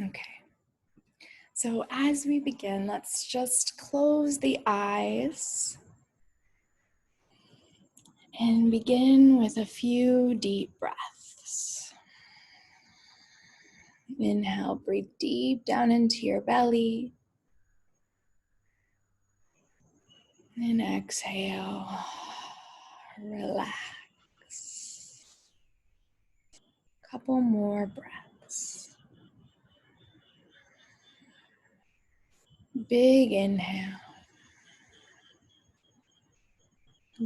Okay. So as we begin, let's just close the eyes and begin with a few deep breaths. Inhale, breathe deep down into your belly. And exhale, relax. Couple more breaths. Big inhale.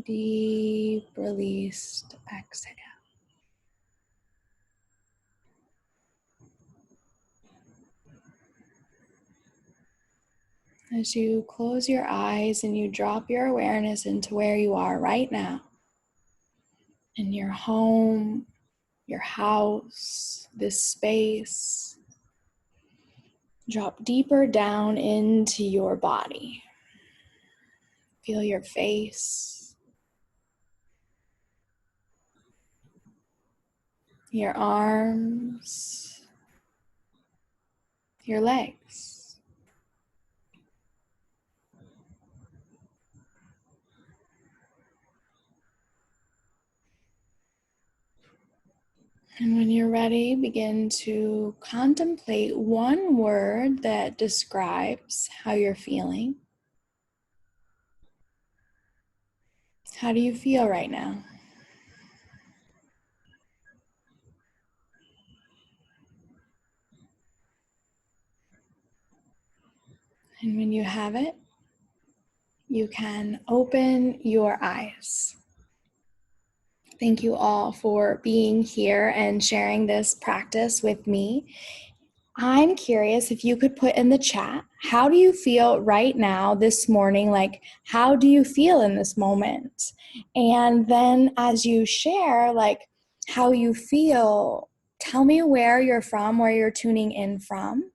Deep released exhale. As you close your eyes and you drop your awareness into where you are right now, in your home, your house, this space, drop deeper down into your body. Feel your face, your arms, your legs. And when you're ready, begin to contemplate one word that describes how you're feeling. How do you feel right now? And when you have it, you can open your eyes. Thank you all for being here and sharing this practice with me. I'm curious if you could put in the chat, how do you feel right now this morning? Like, how do you feel in this moment? And then as you share, like, how you feel, tell me where you're from, where you're tuning in from.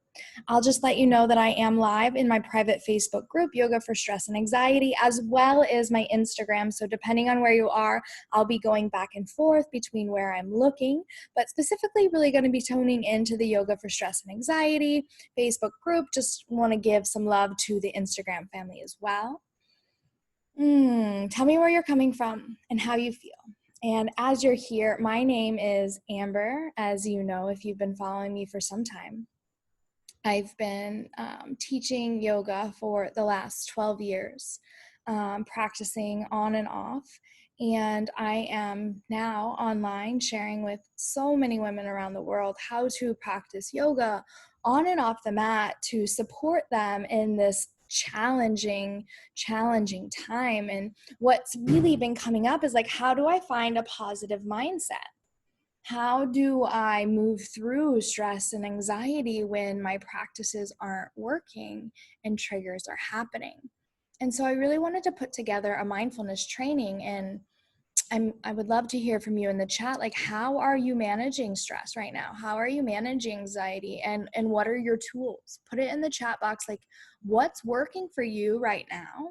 I'll just let you know that I am live in my private Facebook group, Yoga for Stress and Anxiety, as well as my Instagram. So depending on where you are, I'll be going back and forth between where I'm looking, but specifically really going to be tuning into the Yoga for Stress and Anxiety Facebook group. Just want to give some love to the Instagram family as well. Tell me where you're coming from and how you feel. And as you're here, my name is Amber, as you know, if you've been following me for some time. I've been teaching yoga for the last 12 years, practicing on and off. And I am now online sharing with so many women around the world how to practice yoga on and off the mat to support them in this challenging time. And what's really been coming up is like, how do I find a positive mindset? How do I move through stress and anxiety when my practices aren't working and triggers are happening? And so I really wanted to put together a mindfulness training, and I would love to hear from you in the chat. Like, how are you managing stress right now? How are you managing anxiety? And what are your tools? Put it in the chat box, like, what's working for you right now?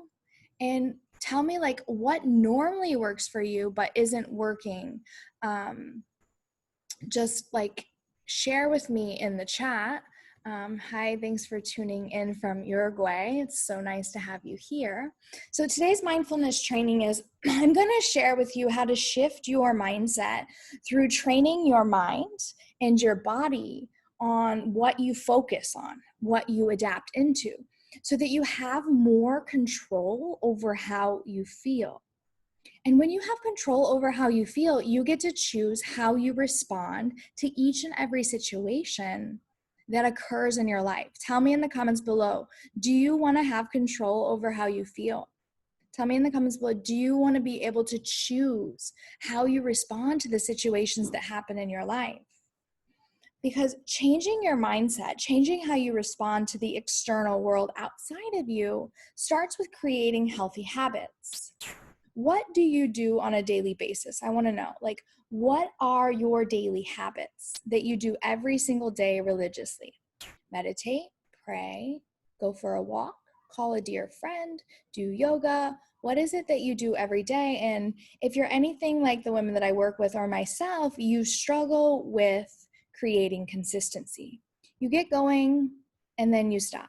And tell me, like, what normally works for you but isn't working. Just like share with me in the chat. Hi, thanks for tuning in from Uruguay. It's so nice to have you here. So today's mindfulness training is, I'm going to share with you how to shift your mindset through training your mind and your body on what you focus on, what you adapt into, so that you have more control over how you feel. And when you have control over how you feel, you get to choose how you respond to each and every situation that occurs in your life. Tell me in the comments below, do you want to have control over how you feel? Tell me in the comments below, do you want to be able to choose how you respond to the situations that happen in your life? Because changing your mindset, changing how you respond to the external world outside of you starts with creating healthy habits. What do you do on a daily basis? I want to know, like, what are your daily habits that you do every single day religiously? Meditate, pray, go for a walk, call a dear friend, do yoga. What is it that you do every day? And if you're anything like the women that I work with or myself, you struggle with creating consistency. You get going and then you stop.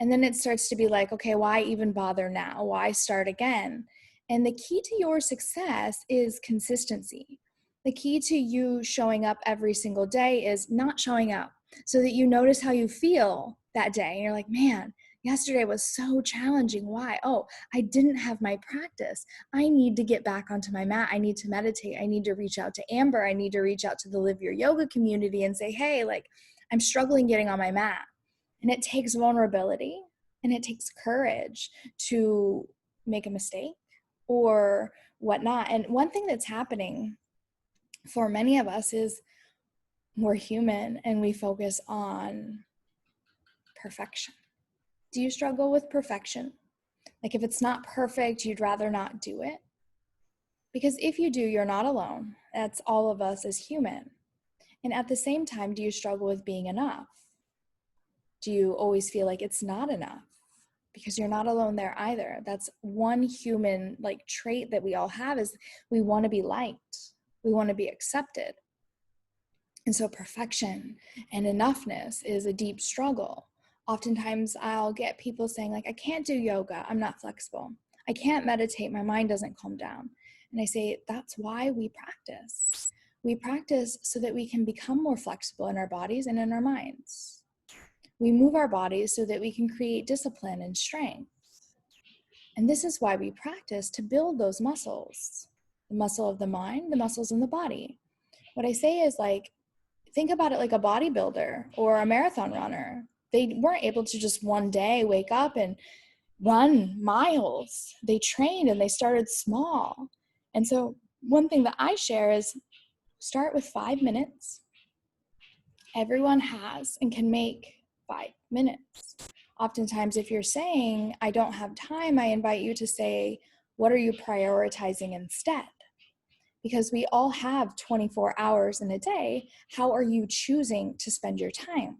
And then it starts to be like, okay, why even bother now? Why start again? And the key to your success is consistency. The key to you showing up every single day is not showing up so that you notice how you feel that day. And you're like, man, yesterday was so challenging. Why? Oh, I didn't have my practice. I need to get back onto my mat. I need to meditate. I need to reach out to Amber. I need to reach out to the Live Your Yoga community and say, hey, like, I'm struggling getting on my mat. And it takes vulnerability and it takes courage to make a mistake or whatnot. And one thing that's happening for many of us is we're human and we focus on perfection. Do you struggle with perfection? Like if it's not perfect, you'd rather not do it? Because if you do, you're not alone. That's all of us as human. And at the same time, do you struggle with being enough? Do you always feel like it's not enough? Because you're not alone there either. That's one human like trait that we all have is we want to be liked. We want to be accepted. And so perfection and enoughness is a deep struggle. Oftentimes I'll get people saying like, I can't do yoga. I'm not flexible. I can't meditate. My mind doesn't calm down. And I say, that's why we practice. We practice so that we can become more flexible in our bodies and in our minds. We move our bodies so that we can create discipline and strength. And this is why we practice to build those muscles, the muscle of the mind, the muscles in the body. What I say is like, think about it like a bodybuilder or a marathon runner. They weren't able to just one day wake up and run miles. They trained and they started small. And so one thing that I share is start with 5 minutes. Everyone has and can make 5 minutes. Oftentimes, if you're saying, I don't have time, I invite you to say, what are you prioritizing instead? Because we all have 24 hours in a day. How are you choosing to spend your time?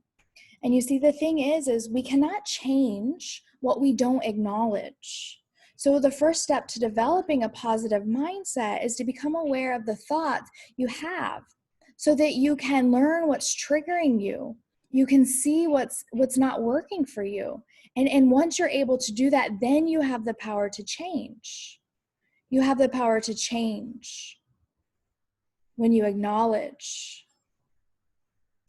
And you see, the thing is we cannot change what we don't acknowledge. So the first step to developing a positive mindset is to become aware of the thoughts you have so that you can learn what's triggering you. You can see what's not working for you. And once you're able to do that, then you have the power to change. You have the power to change when you acknowledge.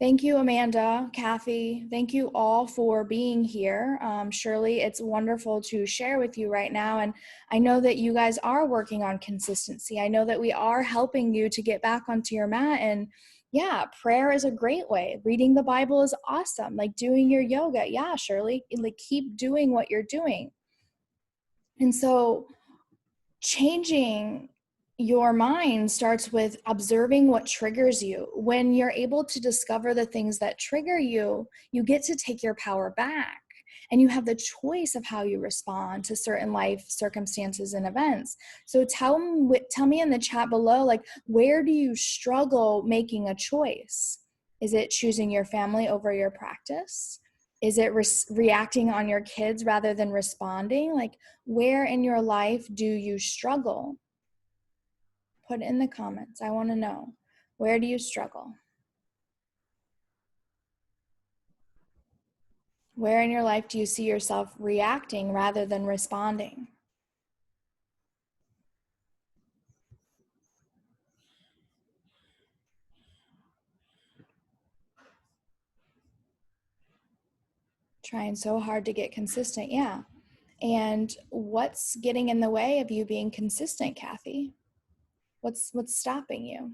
Thank you, Amanda, Kathy. Thank you all for being here. Shirley, it's wonderful to share with you right now. And I know that you guys are working on consistency. I know that we are helping you to get back onto your mat. And yeah, prayer is a great way. Reading the Bible is awesome. Like doing your yoga. Yeah, Shirley, like keep doing what you're doing. And so changing your mind starts with observing what triggers you. When you're able to discover the things that trigger you, you get to take your power back and you have the choice of how you respond to certain life circumstances and events. So tell me in the chat below, like, where do you struggle making a choice? Is it choosing your family over your practice? Is it reacting on your kids rather than responding? Like, where in your life do you struggle? Put it in the comments. I want to know. Where do you struggle? Where in your life do you see yourself reacting rather than responding? Trying so hard to get consistent. Yeah. And what's getting in the way of you being consistent, Kathy? What's stopping you?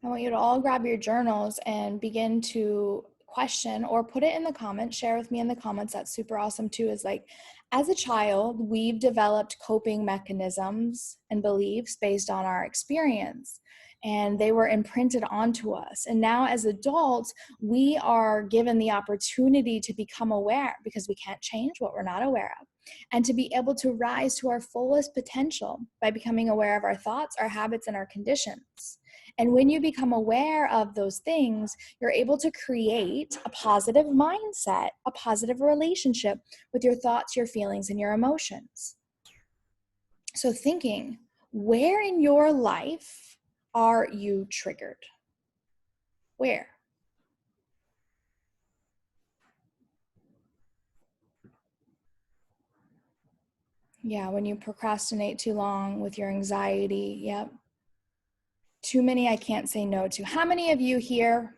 I want you to all grab your journals and begin to question or put it in the comments, share with me in the comments. That's super awesome too. Is like, as a child, we've developed coping mechanisms and beliefs based on our experience, and they were imprinted onto us. And now as adults, we are given the opportunity to become aware because we can't change what we're not aware of, and to be able to rise to our fullest potential by becoming aware of our thoughts, our habits, and our conditions. And when you become aware of those things, you're able to create a positive mindset, a positive relationship with your thoughts, your feelings, and your emotions. So thinking, where in your life are you triggered? Where? Yeah, when you procrastinate too long with your anxiety. Yep. Too many I can't say no to. How many of you here,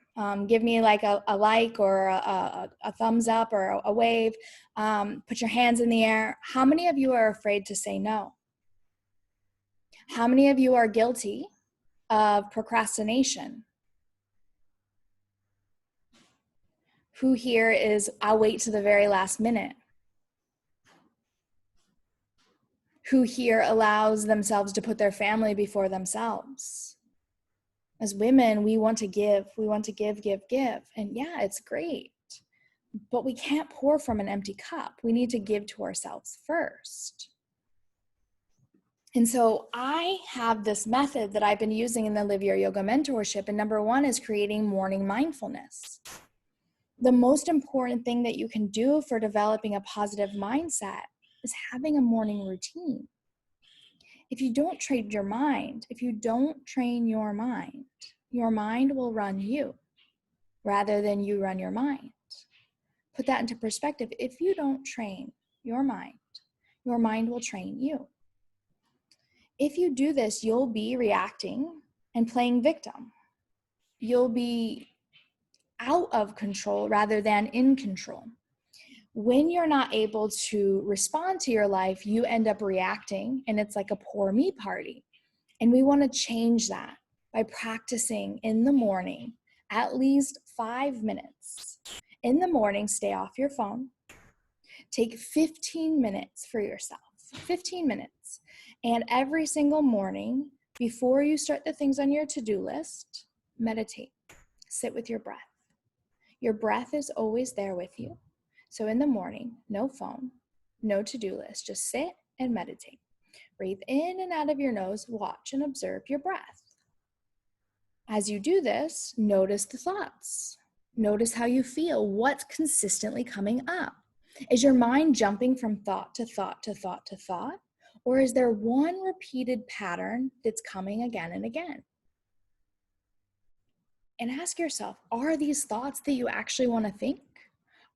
give me like a like or a thumbs up or a wave, put your hands in the air. How many of you are afraid to say no? How many of you are guilty of procrastination? Who here is, I'll wait to the very last minute? Who here allows themselves to put their family before themselves? As women, we want to give, give. And yeah, it's great, but we can't pour from an empty cup. We need to give to ourselves first. And so I have this method that I've been using in the Live Your Yoga mentorship. And number one is creating morning mindfulness. The most important thing that you can do for developing a positive mindset is having a morning routine. If you don't train your mind, your mind will run you rather than you run your mind. Put that into perspective. If you don't train your mind will train you. If you do this, you'll be reacting and playing victim. You'll be out of control rather than in control. When you're not able to respond to your life, you end up reacting, and it's like a poor me party. And we want to change that by practicing in the morning, at least 5 minutes. In the morning, stay off your phone. Take 15 minutes for yourself, 15 minutes. And every single morning, before you start the things on your to-do list, meditate, sit with your breath. Your breath is always there with you. So in the morning, no phone, no to-do list, just sit and meditate. Breathe in and out of your nose, watch and observe your breath. As you do this, notice the thoughts. Notice how you feel, what's consistently coming up. Is your mind jumping from thought to thought to thought to thought? Or is there one repeated pattern that's coming again and again? And ask yourself, are these thoughts that you actually want to think?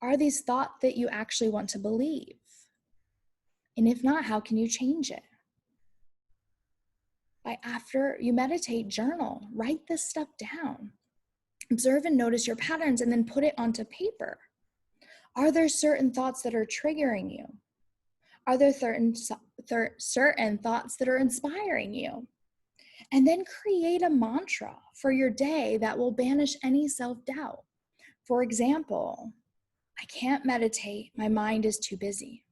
Are these thoughts that you actually want to believe? And if not, how can you change it? After you meditate, journal, write this stuff down. Observe and notice your patterns and then put it onto paper. Are there certain thoughts that are triggering you? Are there certain thoughts that are inspiring you? And then create a mantra for your day that will banish any self-doubt. For example, I can't meditate. My mind is too busy.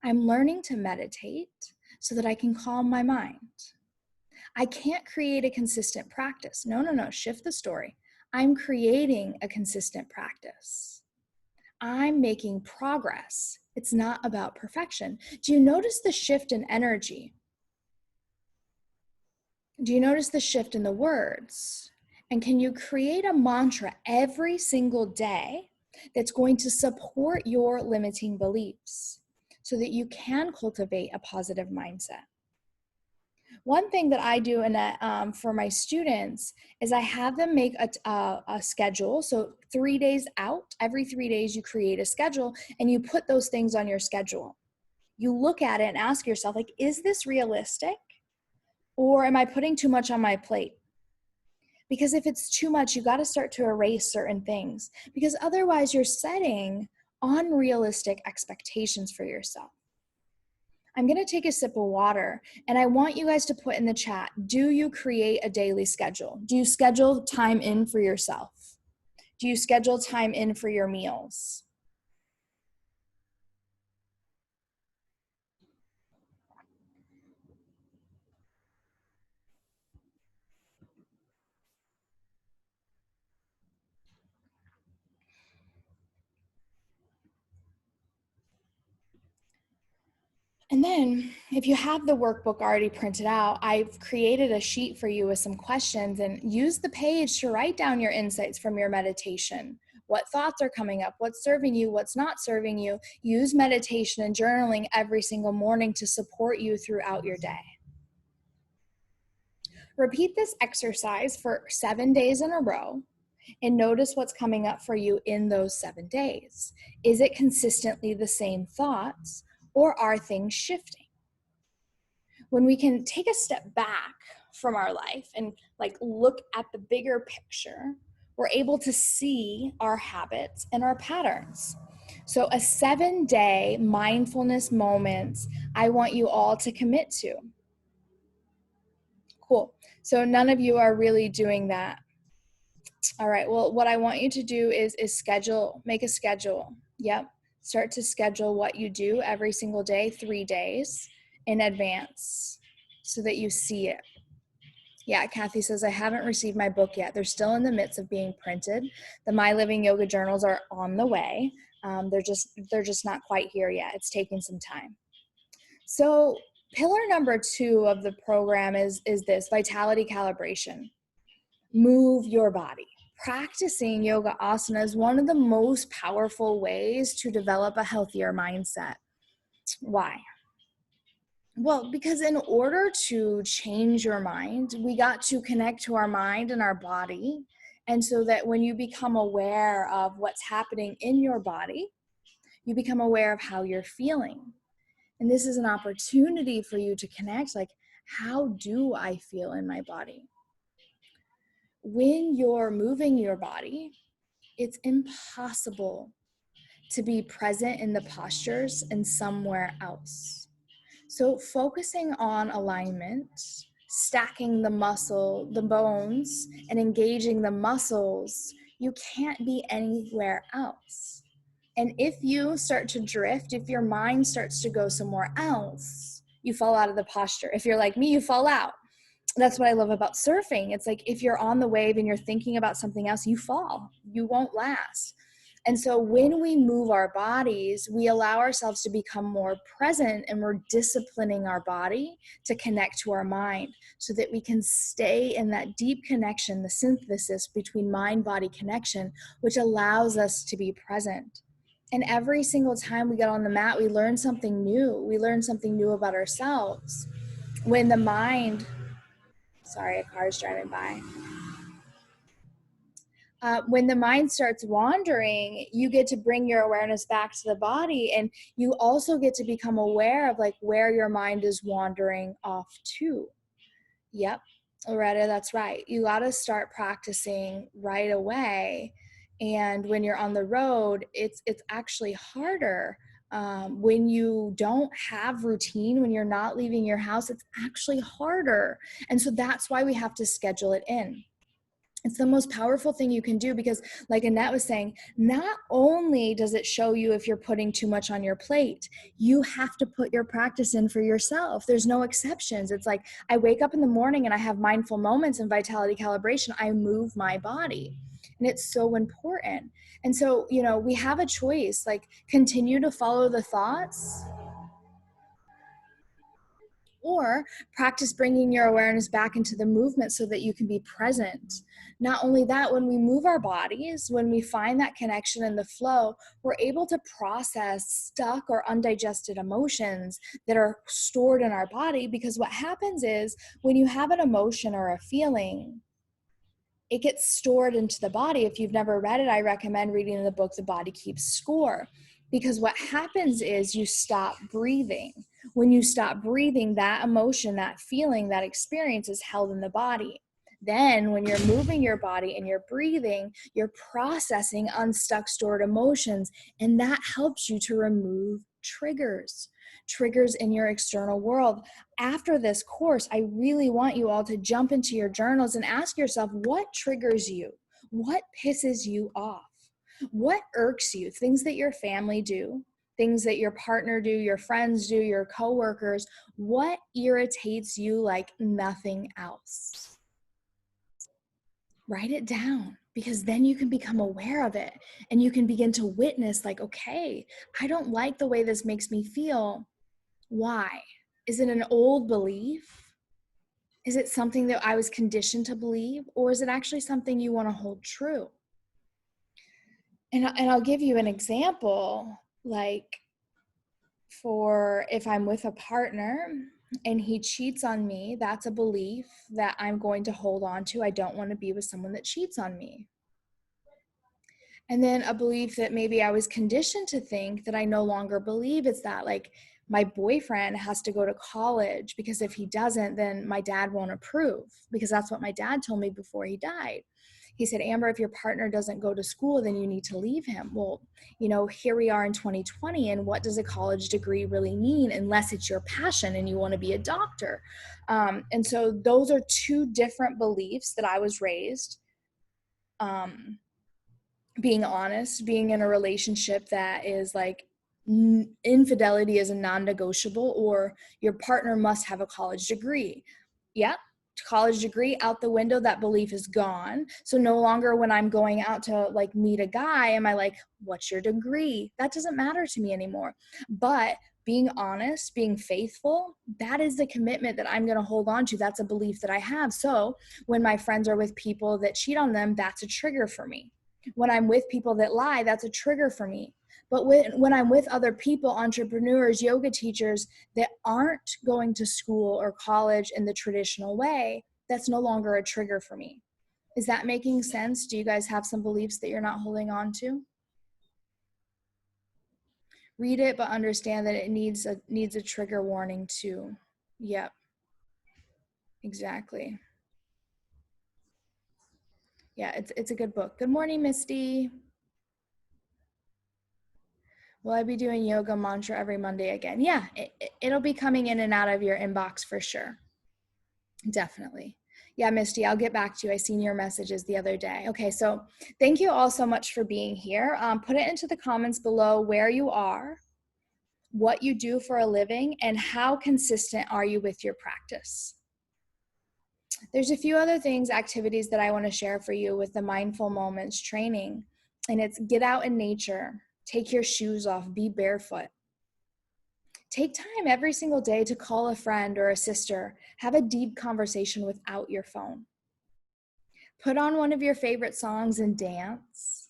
I'm learning to meditate so that I can calm my mind. I can't create a consistent practice. No. Shift the story. I'm creating a consistent practice. I'm making progress. It's not about perfection. Do you notice the shift in energy? Do you notice the shift in the words? And can you create a mantra every single day that's going to support your limiting beliefs so that you can cultivate a positive mindset? One thing that I do for my students is I have them make a schedule. So 3 days out, every 3 days you create a schedule and you put those things on your schedule. You look at it and ask yourself, like, is this realistic? Or am I putting too much on my plate? Because if it's too much, you got to start to erase certain things, because otherwise you're setting unrealistic expectations for yourself. I'm going to take a sip of water, and I want you guys to put in the chat, do you create a daily schedule? Do you schedule time in for yourself? Do you schedule time in for your meals? And then if you have the workbook already printed out, I've created a sheet for you with some questions, and use the page to write down your insights from your meditation. What thoughts are coming up? What's serving you? What's not serving you? Use meditation and journaling every single morning to support you throughout your day. Repeat this exercise for 7 days in a row and notice what's coming up for you in those 7 days. Is it consistently the same thoughts, or are things shifting? When we can take a step back from our life and look at the bigger picture, we're able to see our habits and our patterns. So a 7-day mindfulness moments I want you all to commit to. Cool. So none of you are really doing that. All right. Well, what I want you to do is schedule, make a schedule. Yep. Start to schedule what you do every single day, 3 days in advance so that you see it. Yeah, Kathy says, I haven't received my book yet. They're still in the midst of being printed. The My Living Yoga journals are on the way. They're just not quite here yet. It's taking some time. So pillar number 2 of the program is this vitality calibration. Move your body. Practicing yoga asana is one of the most powerful ways to develop a healthier mindset. Why? Well, because in order to change your mind, we got to connect to our mind and our body. And so that when you become aware of what's happening in your body, you become aware of how you're feeling. And this is an opportunity for you to connect, how do I feel in my body? When you're moving your body, it's impossible to be present in the postures and somewhere else. So focusing on alignment, stacking the bones, and engaging the muscles, you can't be anywhere else. And if you start to drift, if your mind starts to go somewhere else, you fall out of the posture. If you're like me, you fall out. That's what I love about surfing. It's like if you're on the wave and you're thinking about something else, you fall. You won't last. And so when we move our bodies, we allow ourselves to become more present, and we're disciplining our body to connect to our mind so that we can stay in that deep connection, the synthesis between mind-body connection, which allows us to be present. And every single time we get on the mat, we learn something new. We learn something new about ourselves. When the mind, sorry, a car is driving by. When the mind starts wandering, you get to bring your awareness back to the body, and you also get to become aware of where your mind is wandering off to. Yep, Loretta, that's right. You got to start practicing right away. And when you're on the road, it's actually harder. When you don't have routine, when you're not leaving your house, it's actually harder. And so that's why we have to schedule it in. It's the most powerful thing you can do, because like Annette was saying, not only does it show you if you're putting too much on your plate, you have to put your practice in for yourself. There's no exceptions. It's like I wake up in the morning and I have mindful moments and vitality calibration. I move my body. And it's so important. And so, we have a choice, continue to follow the thoughts, or practice bringing your awareness back into the movement so that you can be present. Not only that, when we move our bodies, when we find that connection and the flow, we're able to process stuck or undigested emotions that are stored in our body. Because what happens is when you have an emotion or a feeling, it gets stored into the body. If you've never read it, I recommend reading the book, The Body Keeps Score, because what happens is you stop breathing. When you stop breathing, that emotion, that feeling, that experience is held in the body. Then when you're moving your body and you're breathing, you're processing unstuck, stored emotions, and that helps you to remove triggers in your external world. After this course, I really want you all to jump into your journals and ask yourself, what triggers you? What pisses you off? What irks you? Things that your family do, things that your partner do, your friends do, your coworkers. What irritates you like nothing else? Write it down, because then you can become aware of it and you can begin to witness, okay, I don't like the way this makes me feel. Why? Is it an old belief? Is it something that I was conditioned to believe? Or is it actually something you want to hold true? And I'll give you an example, for if I'm with a partner and he cheats on me, that's a belief that I'm going to hold on to. I don't want to be with someone that cheats on me. And then a belief that maybe I was conditioned to think that I no longer believe, is that like my boyfriend has to go to college, because if he doesn't, then my dad won't approve, because that's what my dad told me before he died. He said, Amber, if your partner doesn't go to school, then you need to leave him. Well, here we are in 2020, and what does a college degree really mean unless it's your passion and you want to be a doctor? And so those are two different beliefs that I was raised. Being honest, being in a relationship that is like infidelity is a non-negotiable, or your partner must have a college degree. Yep, college degree out the window, that belief is gone. So no longer when I'm going out to like meet a guy am I like, what's your degree? That doesn't matter to me anymore. But being honest, being faithful, that is the commitment that I'm going to hold on to. That's a belief that I have. So when my friends are with people that cheat on them, that's a trigger for me. When I'm with people that lie, that's a trigger for me. But when I'm with other people, entrepreneurs, yoga teachers that aren't going to school or college in the traditional way, that's no longer a trigger for me. Is that making sense? Do you guys have some beliefs that you're not holding on to? Read it, but understand that it needs a trigger warning too. Yep, exactly. Yeah, it's a good book. Good morning, Misty. Will I be doing yoga mantra every Monday again? Yeah, it'll be coming in and out of your inbox for sure. Definitely. Yeah, Misty, I'll get back to you. I seen your messages the other day. Okay, so thank you all so much for being here. Put it into the comments below where you are, what you do for a living, and how consistent are you with your practice. There's a few other things, activities that I want to share for you with the Mindful Moments training, and it's get out in nature, take your shoes off, be barefoot. Take time every single day to call a friend or a sister. Have a deep conversation without your phone. Put on one of your favorite songs and dance.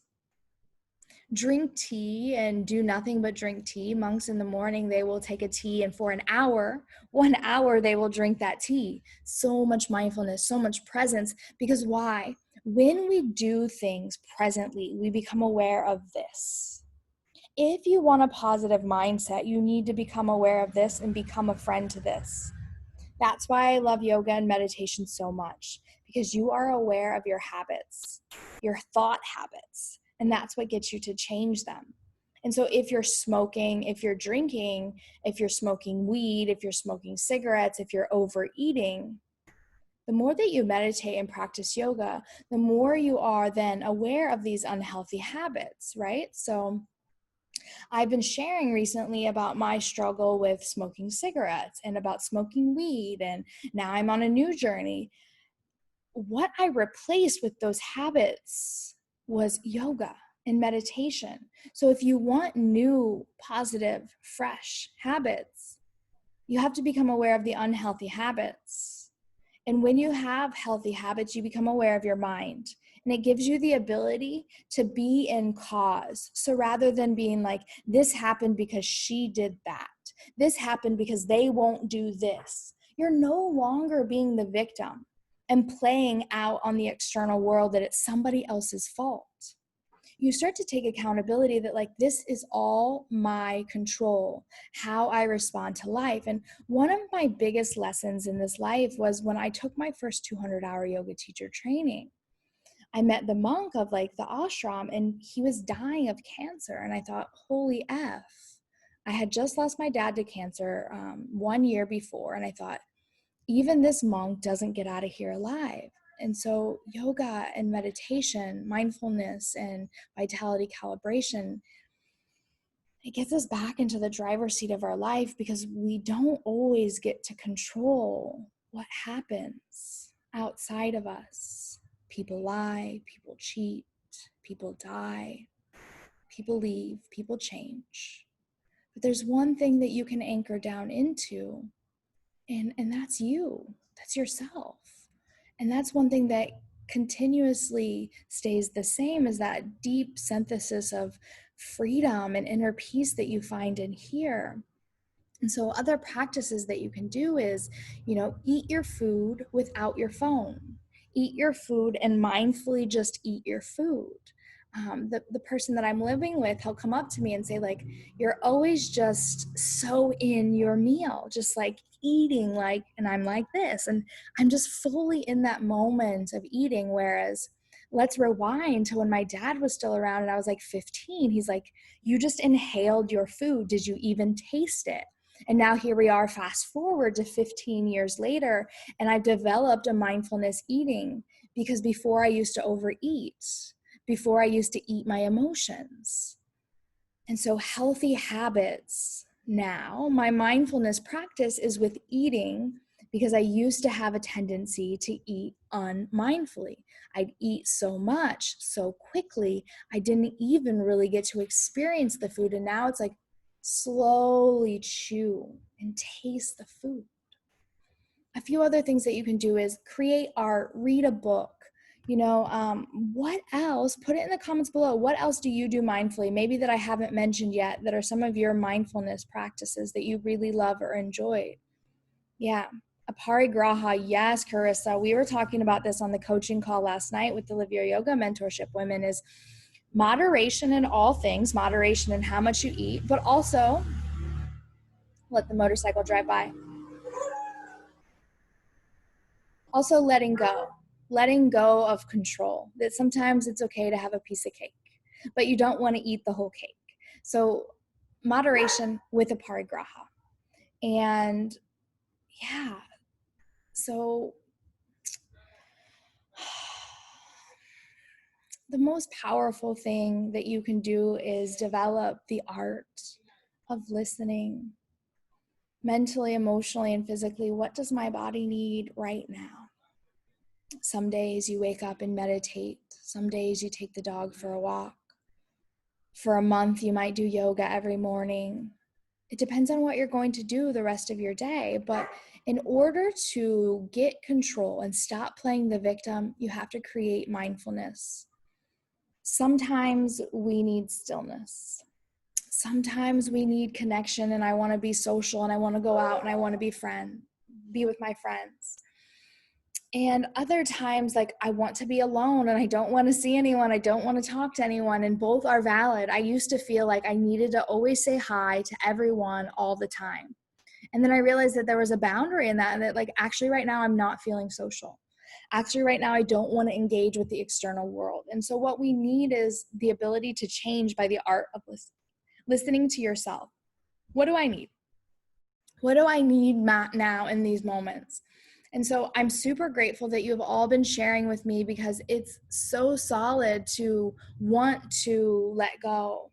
Drink tea and do nothing but drink tea. Monks in the morning, they will take a tea, and for 1 hour, they will drink that tea. So much mindfulness, so much presence. Because why? When we do things presently, we become aware of this. If you want a positive mindset, you need to become aware of this and become a friend to this. That's why I love yoga and meditation so much, because you are aware of your habits, your thought habits, and that's what gets you to change them. And so if you're smoking, if you're drinking, if you're smoking weed, if you're smoking cigarettes, if you're overeating, the more that you meditate and practice yoga, the more you are then aware of these unhealthy habits, right? So I've been sharing recently about my struggle with smoking cigarettes and about smoking weed, and now I'm on a new journey. What I replaced with those habits was yoga and meditation. So if you want new, positive, fresh habits, you have to become aware of the unhealthy habits. And when you have healthy habits, you become aware of your mind. And it gives you the ability to be in cause. So rather than being like, this happened because she did that, this happened because they won't do this, you're no longer being the victim and playing out on the external world that it's somebody else's fault. You start to take accountability that like, this is all my control, how I respond to life. And one of my biggest lessons in this life was when I took my first 200-hour yoga teacher training. I met the monk of like the ashram, and he was dying of cancer. And I thought, holy F. I had just lost my dad to cancer 1 year before. And I thought, even this monk doesn't get out of here alive. And so yoga and meditation, mindfulness and vitality calibration, it gets us back into the driver's seat of our life, because we don't always get to control what happens outside of us. People lie, people cheat, people die, people leave, people change. But there's one thing that you can anchor down into, and that's you. That's yourself. And that's one thing that continuously stays the same, is that deep synthesis of freedom and inner peace that you find in here. And so other practices that you can do is, eat your food without your phone. Eat your food and mindfully just eat your food. The person that I'm living with, he'll come up to me and say, like, you're always just so in your meal, just like eating, like, and I'm like this. And I'm just fully in that moment of eating. Whereas let's rewind to when my dad was still around and I was like 15. He's like, you just inhaled your food. Did you even taste it? And now here we are, fast forward to 15 years later, and I've developed a mindfulness eating because before I used to overeat, before I used to eat my emotions. And so healthy habits now, my mindfulness practice is with eating because I used to have a tendency to eat unmindfully. I'd eat so much so quickly, I didn't even really get to experience the food. And now it's like slowly chew and taste the food. A few other things that you can do is create art, read a book. What else? Put it in the comments below. What else do you do mindfully? Maybe that I haven't mentioned yet that are some of your mindfulness practices that you really love or enjoyed. Yeah. Aparigraha. Yes, Carissa. We were talking about this on the coaching call last night with the Live Your Yoga Mentorship women is moderation in all things, moderation in how much you eat, but also let the motorcycle drive by. Also letting go of control, that sometimes it's okay to have a piece of cake, but you don't want to eat the whole cake. So moderation with a parigraha. And yeah, so the most powerful thing that you can do is develop the art of listening mentally, emotionally, and physically. What does my body need right now? Some days you wake up and meditate. Some days you take the dog for a walk. For a month, you might do yoga every morning. It depends on what you're going to do the rest of your day. But in order to get control and stop playing the victim, you have to create mindfulness. Sometimes we need stillness. Sometimes we need connection, and I want to be social and I want to go out and I want to be with my friends. And other times, like, I want to be alone and I don't want to see anyone. I don't want to talk to anyone. And both are valid. I used to feel like I needed to always say hi to everyone all the time. And then I realized that there was a boundary in that, and that, like, actually right now I'm not feeling social. Actually right now I don't want to engage with the external world. And so what we need is the ability to change by the art of listening to yourself. What do I need? What do I need now in these moments? And so I'm super grateful that you have all been sharing with me, because it's so solid to want to let go,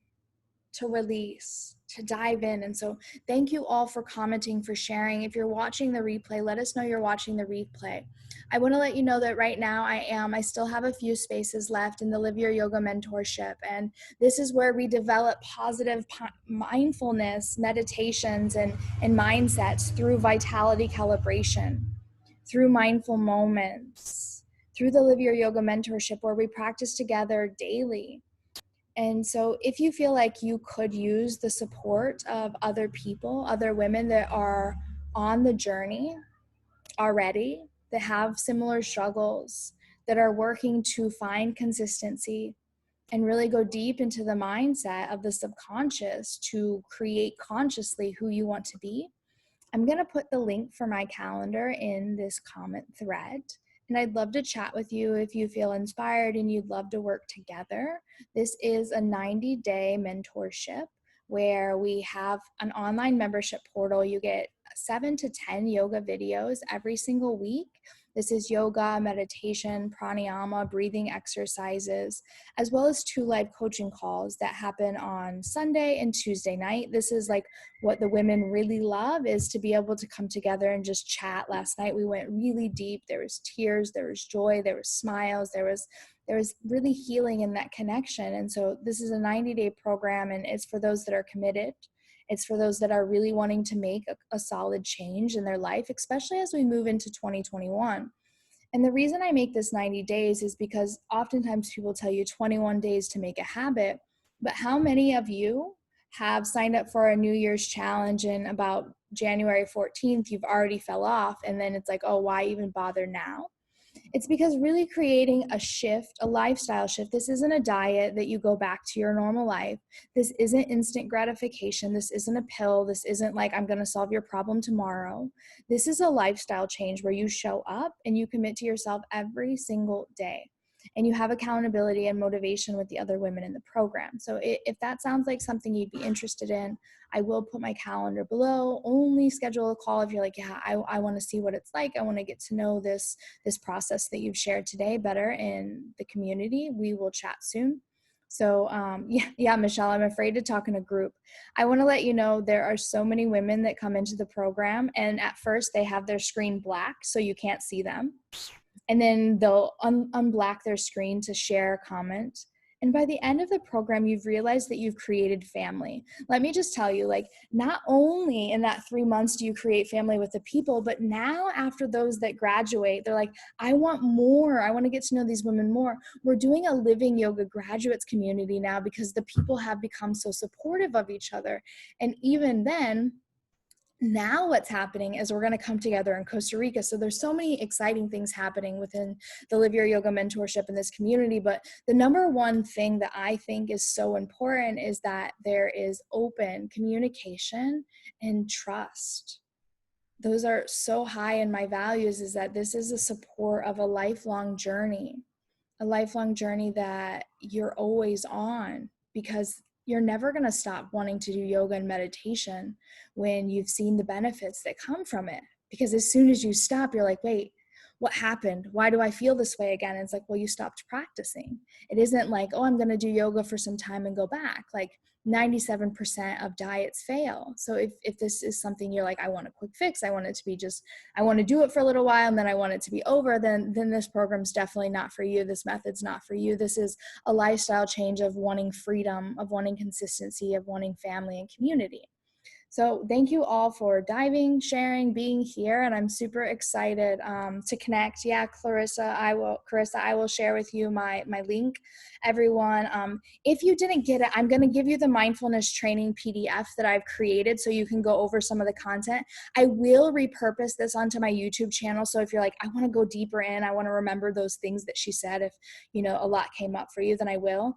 to release, to dive in. And so thank you all for commenting, for sharing. If you're watching the replay, let us know you're watching the replay. I want to let you know that right now I still have a few spaces left in the Live Your Yoga Mentorship. And this is where we develop positive mindfulness meditations and mindsets through vitality calibration, through mindful moments, through the Live Your Yoga Mentorship, where we practice together daily. And so if you feel like you could use the support of other people, other women that are on the journey already, that have similar struggles, that are working to find consistency and really go deep into the mindset of the subconscious to create consciously who you want to be, I'm going to put the link for my calendar in this comment thread. And I'd love to chat with you if you feel inspired and you'd love to work together. This is a 90-day mentorship where we have an online membership portal. You get 7 to 10 yoga videos every single week. This is yoga, meditation, pranayama, breathing exercises, as well as 2 live coaching calls that happen on Sunday and Tuesday night. This is like what the women really love, is to be able to come together and just chat. Last night we went really deep. There was tears, there was joy, there was smiles, there was really healing in that connection. And so this is a 90-day program, and it's for those that are committed. It's for those that are really wanting to make a solid change in their life, especially as we move into 2021. And the reason I make this 90 days is because oftentimes people tell you 21 days to make a habit, but how many of you have signed up for a New Year's challenge and about January 14th, you've already fell off. And then it's like, oh, why even bother now? It's because really creating a shift, a lifestyle shift. This isn't a diet that you go back to your normal life. This isn't instant gratification. This isn't a pill. This isn't like, I'm going to solve your problem tomorrow. This is a lifestyle change where you show up and you commit to yourself every single day. And you have accountability and motivation with the other women in the program. So if that sounds like something you'd be interested in, I will put my calendar below. Only schedule a call if you're like, yeah, I want to see what it's like. I want to get to know this process that you've shared today better in the community. We will chat soon. So yeah, Michelle, I'm afraid to talk in a group. I want to let you know there are so many women that come into the program, and at first they have their screen black so you can't see them. And then they'll unblack their screen to share a comment. And by the end of the program, you've realized that you've created family. Let me just tell you, like, not only in that 3 months do you create family with the people, but now after those that graduate, they're like, I want more. I want to get to know these women more. We're doing a living yoga graduates community now because the people have become so supportive of each other. And even then, now what's happening is we're going to come together in Costa Rica. So there's so many exciting things happening within the Live Your Yoga mentorship in this community. But the number one thing that I think is so important is that there is open communication and trust. Those are so high in my values, is that this is a support of a lifelong journey that you're always on, because you're never going to stop wanting to do yoga and meditation when you've seen the benefits that come from it. Because as soon as you stop, you're like, wait, what happened? Why do I feel this way again? And it's like, well, you stopped practicing. It isn't like, oh, I'm going to do yoga for some time and go back. Like 97% of diets fail. So if this is something you're like, I want a quick fix, I want it to be just, I want to do it for a little while and then I want it to be over, then this program's definitely not for you. This method's not for you. This is a lifestyle change of wanting freedom, of wanting consistency, of wanting family and community. So thank you all for diving, sharing, being here, and I'm super excited to connect. Yeah, Carissa, I will share with you my link. Everyone, if you didn't get it, I'm going to give you the mindfulness training PDF that I've created so you can go over some of the content. I will repurpose this onto my YouTube channel. So if you're like, I want to go deeper in, I want to remember those things that she said, if a lot came up for you, then I will.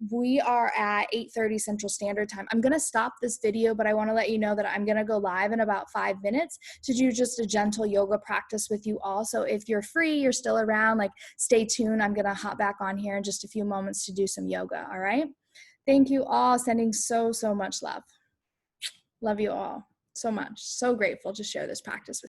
We are at 8:30 Central Standard Time. I'm going to stop this video, but I want to let you know that I'm going to go live in about 5 minutes to do just a gentle yoga practice with you all. So if you're free, you're still around, like, stay tuned. I'm going to hop back on here in just a few moments to do some yoga. All right. Thank you all. Sending so much love. Love you all so much. So grateful to share this practice with you.